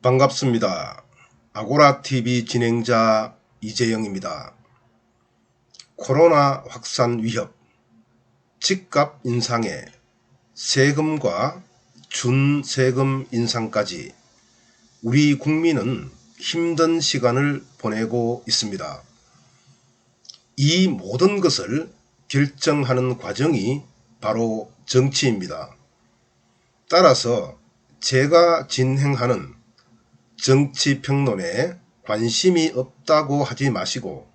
반갑습니다. 아고라TV 진행자 이재영입니다. 코로나 확산 위협, 집값 인상에 세금과 준세금 인상까지 우리 국민은 힘든 시간을 보내고 있습니다. 이 모든 것을 결정하는 과정이 바로 정치입니다. 따라서 제가 진행하는 정치평론에 관심이 없다고 하지 마시고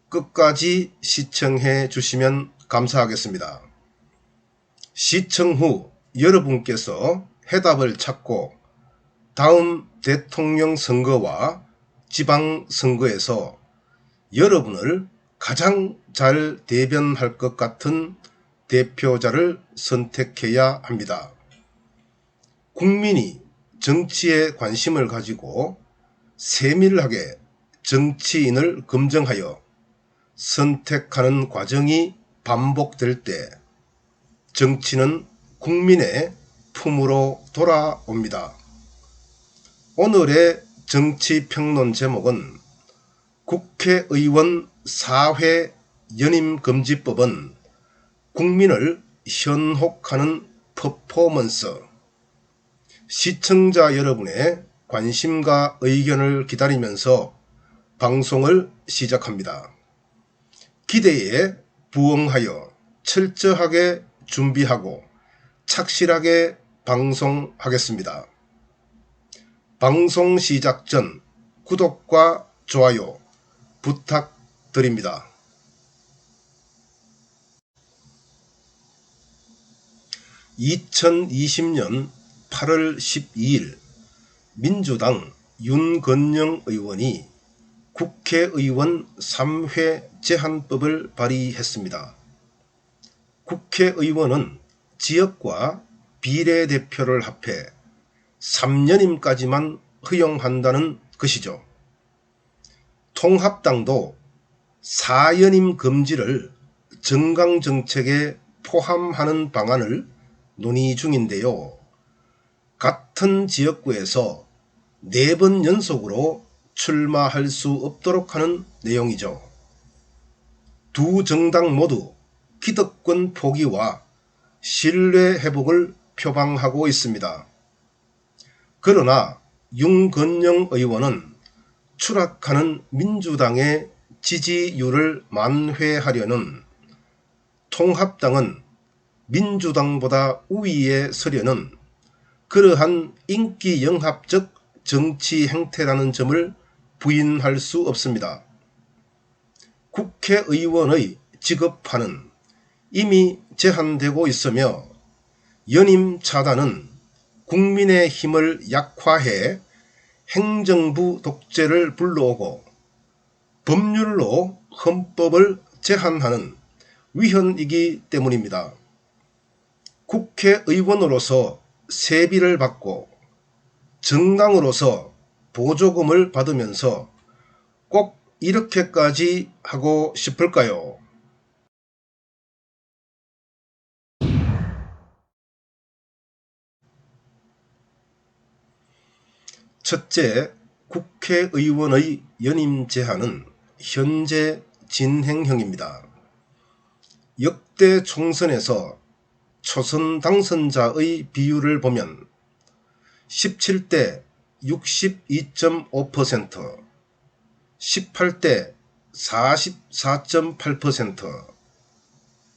끝까지 시청해 주시면 감사하겠습니다. 시청 후 여러분께서 해답을 찾고 다음 대통령 선거와 지방선거에서 여러분을 가장 잘 대변할 것 같은 대표자를 선택해야 합니다. 국민이 정치에 관심을 가지고 세밀하게 정치인을 검증하여 선택하는 과정이 반복될 때 정치는 국민의 품으로 돌아옵니다. 오늘의 정치평론 제목은 국회의원 4회 연임금지법은 국민을 현혹하는 퍼포먼스. 시청자 여러분의 관심과 의견을 기다리면서 방송을 시작합니다. 기대에 부응하여 철저하게 준비하고 착실하게 방송하겠습니다. 방송 시작 전 구독과 좋아요 부탁드립니다. 2020년 8월 12일 민주당 윤건영 의원이 국회의원 3회 제한법을 발의했습니다. 국회의원은 지역과 비례대표를 합해 3년임까지만 허용한다는 것이죠. 통합당도 4연임 금지를 정강정책에 포함하는 방안을 논의 중인데요. 같은 지역구에서 4번 연속으로 출마할 수 없도록 하는 내용이죠. 두 정당 모두 기득권 포기와 신뢰 회복을 표방하고 있습니다. 그러나 윤건영 의원은 추락하는 민주당의 지지율을 만회하려는, 통합당은 민주당보다 우위에 서려는 그러한 인기영합적 정치 행태라는 점을 부인할 수 없습니다. 국회의원의 직업화는 이미 제한되고 있으며 연임 차단은 국민의 힘을 약화해 행정부 독재를 불러오고 법률로 헌법을 제한하는 위헌이기 때문입니다. 국회의원으로서 세비를 받고 정당으로서 보조금을 받으면서 꼭 이렇게까지 하고 싶을까요? 첫째, 국회의원의 연임 제한은 현재 진행형입니다. 역대 총선에서 초선 당선자의 비율을 보면 17대 62.5%, 18대 44.8%,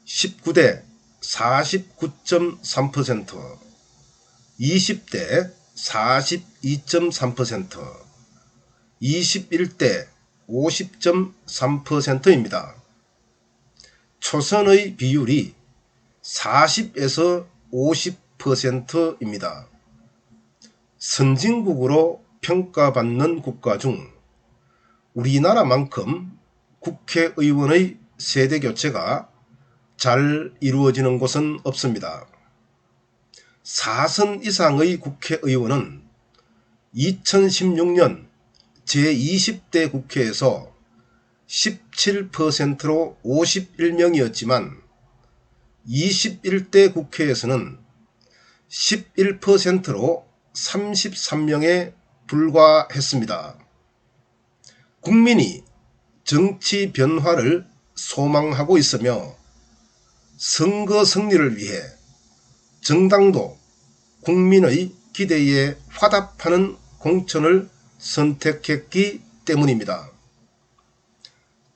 19대 49.3%, 20대 42.3%, 21대 50.3%입니다. 초선의 비율이 40에서 50%입니다. 선진국으로 평가받는 국가 중 우리나라만큼 국회의원의 세대교체가 잘 이루어지는 곳은 없습니다. 4선 이상의 국회의원은 2016년 제20대 국회에서 17%로 51명이었지만 21대 국회에서는 11%로 33명에 불과했습니다. 국민이 정치 변화를 소망하고 있으며 선거 승리를 위해 정당도 국민의 기대에 화답하는 공천을 선택했기 때문입니다.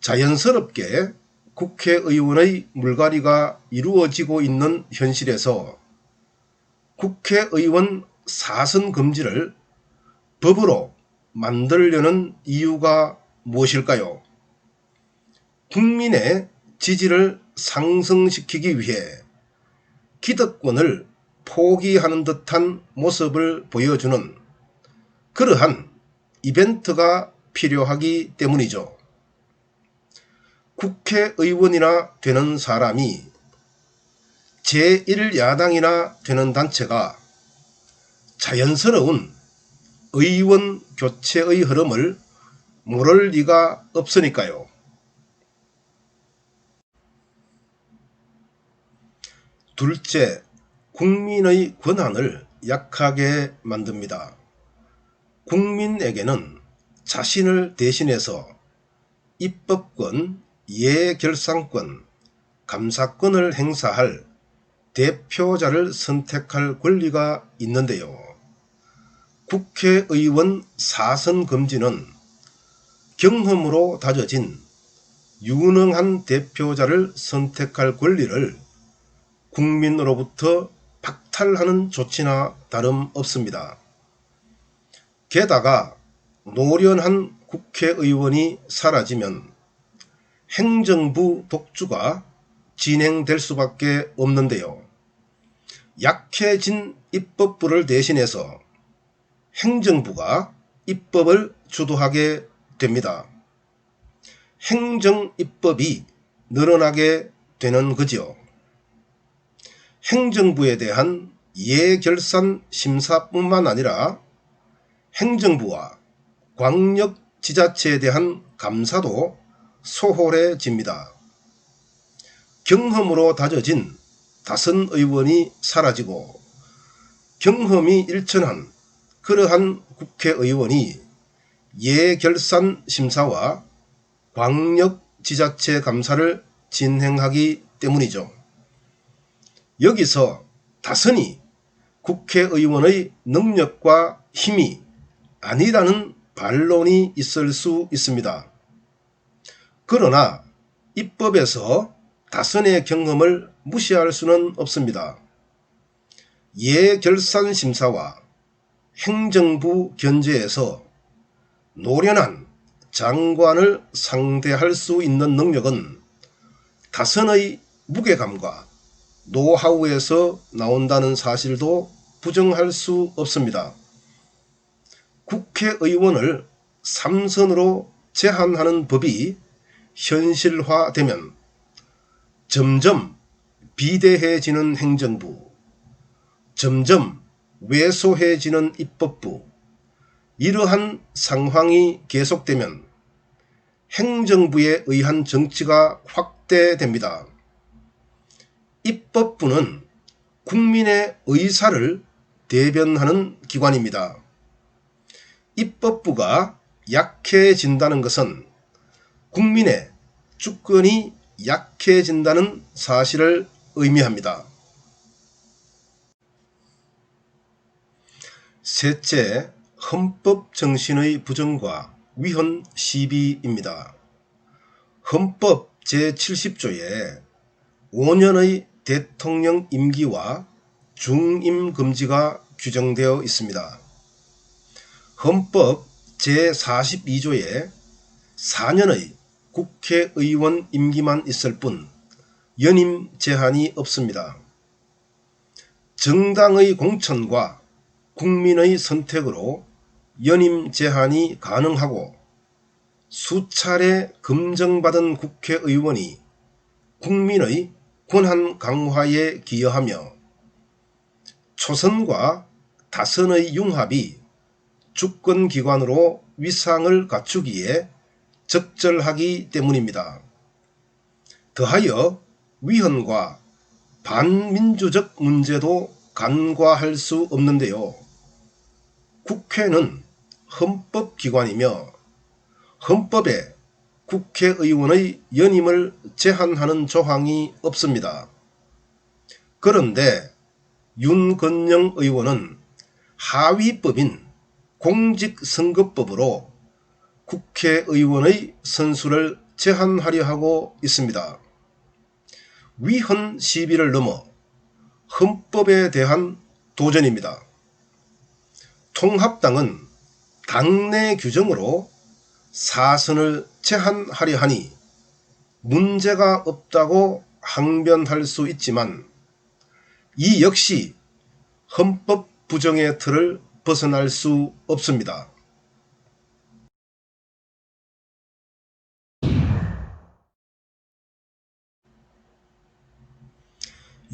자연스럽게 국회의원의 물갈이가 이루어지고 있는 현실에서 국회의원 사선 금지를 법으로 만들려는 이유가 무엇일까요? 국민의 지지를 상승시키기 위해 기득권을 포기하는 듯한 모습을 보여주는 그러한 이벤트가 필요하기 때문이죠. 국회의원이나 되는 사람이 제1야당이나 되는 단체가 자연스러운 의원 교체의 흐름을 모를 리가 없으니까요. 둘째, 국민의 권한을 약하게 만듭니다. 국민에게는 자신을 대신해서 입법권, 예결산권, 감사권을 행사할 대표자를 선택할 권리가 있는데요. 국회의원 사선 금지는 경험으로 다져진 유능한 대표자를 선택할 권리를 국민으로부터 박탈하는 조치나 다름없습니다. 게다가 노련한 국회의원이 사라지면 행정부 독주가 진행될 수밖에 없는데요. 약해진 입법부를 대신해서 행정부가 입법을 주도하게 됩니다. 행정입법이 늘어나게 되는 거지요. 행정부에 대한 예결산 심사뿐만 아니라 행정부와 광역지자체에 대한 감사도 소홀해집니다. 경험으로 다져진 다선 의원이 사라지고 경험이 일천한 그러한 국회의원이 예결산 심사와 광역지자체 감사를 진행하기 때문이죠. 여기서 다선이 국회의원의 능력과 힘이 아니라는 반론이 있을 수 있습니다. 그러나 입법에서 다선의 경험을 무시할 수는 없습니다. 예결산 심사와 행정부 견제에서 노련한 장관을 상대할 수 있는 능력은 다선의 무게감과 노하우에서 나온다는 사실도 부정할 수 없습니다. 국회의원을 3선으로 제한하는 법이 현실화되면 점점 비대해지는 행정부, 점점 왜소해지는 입법부, 이러한 상황이 계속되면 행정부에 의한 정치가 확대됩니다. 입법부는 국민의 의사를 대변하는 기관입니다. 입법부가 약해진다는 것은 국민의 주권이 약해진다는 사실을 의미합니다. 셋째, 헌법 정신의 부정과 위헌 시비입니다. 헌법 제70조에 5년의 대통령 임기와 중임 금지가 규정되어 있습니다. 헌법 제42조에 4년의 국회의원 임기만 있을 뿐 연임 제한이 없습니다. 정당의 공천과 국민의 선택으로 연임 제한이 가능하고 수차례 검증받은 국회의원이 국민의 권한 강화에 기여하며 초선과 다선의 융합이 주권기관으로 위상을 갖추기에 적절하기 때문입니다. 더하여 위헌과 반민주적 문제도 간과할 수 없는데요. 국회는 헌법기관이며 헌법에 국회의원의 연임을 제한하는 조항이 없습니다. 그런데 윤건영 의원은 하위법인 공직선거법으로 국회의원의 선수를 제한하려 하고 있습니다. 위헌 시비를 넘어 헌법에 대한 도전입니다. 통합당은 당내 규정으로 사선을 제한하려 하니 문제가 없다고 항변할 수 있지만 이 역시 헌법 부정의 틀을 벗어날 수 없습니다.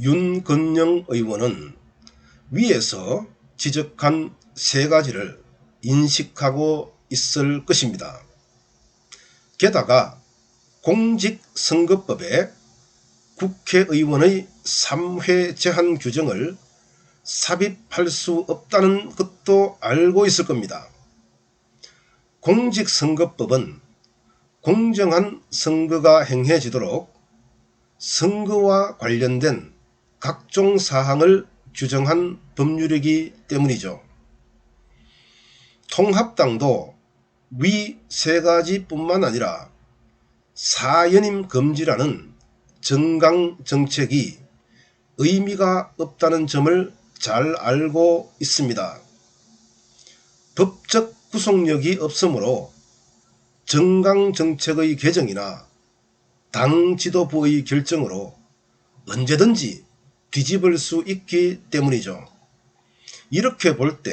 윤건영 의원은 위에서 지적한 세 가지를 인식하고 있을 것입니다. 게다가 공직선거법에 국회의원의 3회 제한 규정을 삽입할 수 없다는 것도 알고 있을 겁니다. 공직선거법은 공정한 선거가 행해지도록 선거와 관련된 각종 사항을 규정한 법률이기 때문이죠. 통합당도 위 세 가지뿐만 아니라 사연임 금지라는 정강 정책이 의미가 없다는 점을 잘 알고 있습니다. 법적 구속력이 없으므로 정강 정책의 개정이나 당 지도부의 결정으로 언제든지 뒤집을 수 있기 때문이죠. 이렇게 볼 때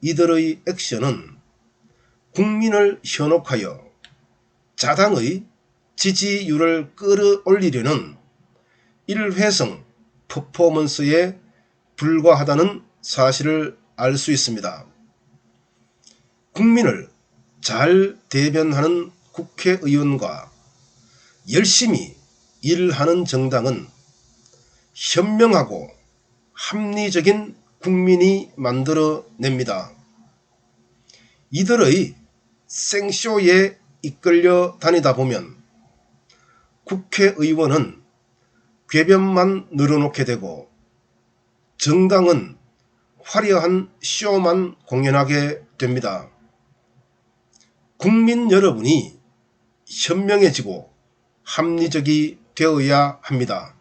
이들의 액션은 국민을 현혹하여 자당의 지지율을 끌어올리려는 일회성 퍼포먼스에 불과하다는 사실을 알 수 있습니다. 국민을 잘 대변하는 국회의원과 열심히 일하는 정당은 현명하고 합리적인 국민이 만들어냅니다. 이들의 생쇼에 이끌려 다니다 보면 국회의원은 궤변만 늘어놓게 되고 정당은 화려한 쇼만 공연하게 됩니다. 국민 여러분이 현명해지고 합리적이 되어야 합니다.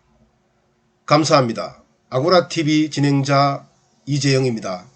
감사합니다. 아고라TV 진행자 이재영입니다.